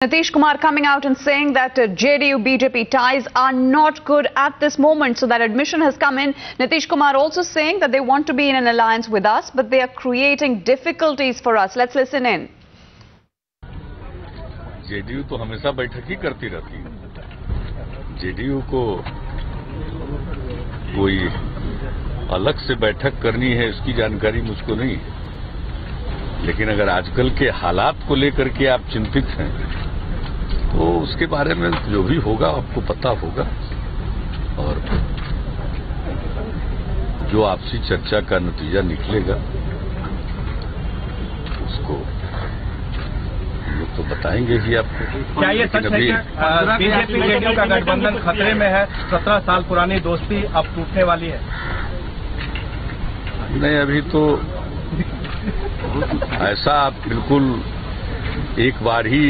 Nitish Kumar coming out and saying that JDU-BJP ties are not good at this moment. So that admission has come in. Nitish Kumar also saying that they want to be in an alliance with us, but they are creating difficulties for us. Let's listen in. JDU तो हमेशा बैठक ही करती रहती है। JDU को कोई अलग से बैठक करनी है इसकी जानकारी मुझको नहीं है। लेकिन अगर आजकल के हालात को लेकर के आप चिंतित हैं तो उसके बारे में जो भी होगा आपको पता होगा और जो आपसी चर्चा का नतीजा निकलेगा उसको तो बताएंगे ही आपको। क्या ये सच है कि बीजेपी जेडीयू का गठबंधन खतरे में है? 17 साल पुरानी दोस्ती अब टूटने वाली है। नहीं, अभी तो ऐसा आप बिल्कुल एक बार ही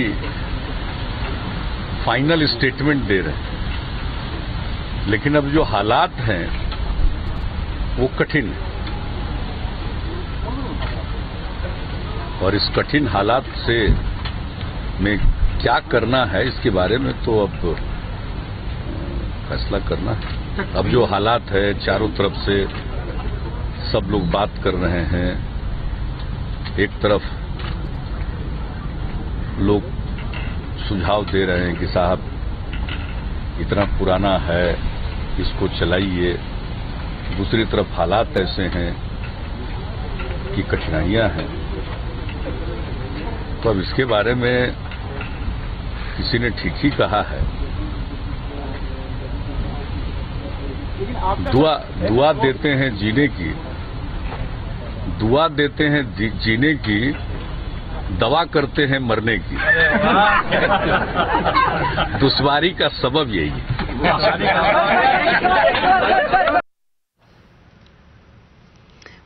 फाइनल स्टेटमेंट दे रहे हैं, लेकिन अब जो हालात हैं वो कठिन है और इस कठिन हालात से में क्या करना है इसके बारे में तो अब फैसला करना है। अब जो हालात है चारों तरफ से सब लोग बात कर रहे हैं, एक तरफ लोग सुझाव दे रहे हैं कि साहब इतना पुराना है इसको चलाइए, दूसरी तरफ हालात ऐसे हैं कि कठिनाइयां हैं। तो अब इसके बारे में किसी ने ठीक ही कहा है, दुआ देते हैं जीने की, दुआ देते हैं जीने की, दवा करते हैं मरने की। दुश्वारी का सबब यही है।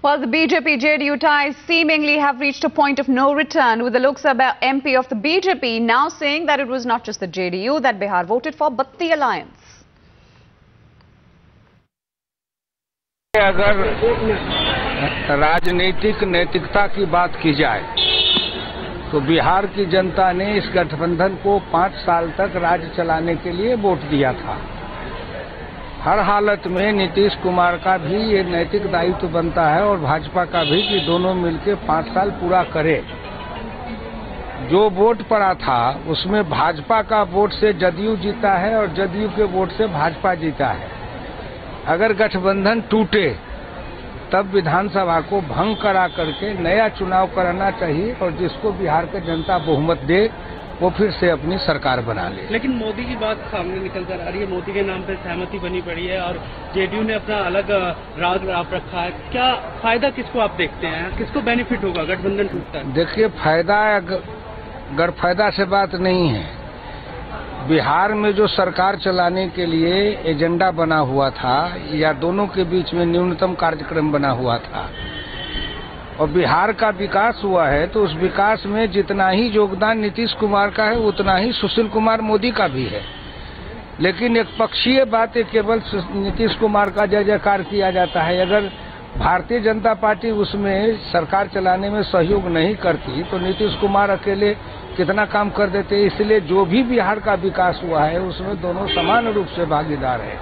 Well, the BJP-JDU ties seemingly have reached a point of no return, with the Lok Sabha MP of the BJP now saying that it was not just the JDU that Bihar voted for, but the alliance. अगर राजनीतिक नैतिकता की बात की जाए तो बिहार की जनता ने इस गठबंधन को 5 साल तक राज्य चलाने के लिए वोट दिया था। हर हालत में नीतीश कुमार का भी ये नैतिक दायित्व बनता है और भाजपा का भी कि दोनों मिलकर 5 साल पूरा करें। जो वोट पड़ा था उसमें भाजपा का वोट से जदयू जीता है और जदयू के वोट से भाजपा जीता है। अगर गठबंधन टूटे तब विधानसभा को भंग करा करके नया चुनाव कराना चाहिए और जिसको बिहार की जनता बहुमत दे वो फिर से अपनी सरकार बना ले। लेकिन मोदी की बात सामने निकल कर आ रही है, मोदी के नाम पे सहमति बनी पड़ी है और जेडीयू ने अपना अलग राग आप रखा है। क्या फायदा किसको आप देखते हैं, किसको बेनिफिट होगा गठबंधन टूटता है? देखिए, फायदा गैरफायदा से बात नहीं है। बिहार में जो सरकार चलाने के लिए एजेंडा बना हुआ था या दोनों के बीच में न्यूनतम कार्यक्रम बना हुआ था और बिहार का विकास हुआ है, तो उस विकास में जितना ही योगदान नीतीश कुमार का है उतना ही सुशील कुमार मोदी का भी है। लेकिन एक पक्षीय बात है, केवल नीतीश कुमार का जय जयकार किया जाता है। अगर भारतीय जनता पार्टी उसमें सरकार चलाने में सहयोग नहीं करती तो नीतीश कुमार अकेले कितना काम कर देते। इसलिए जो भी बिहार का विकास हुआ है उसमें दोनों समान रूप से भागीदार है।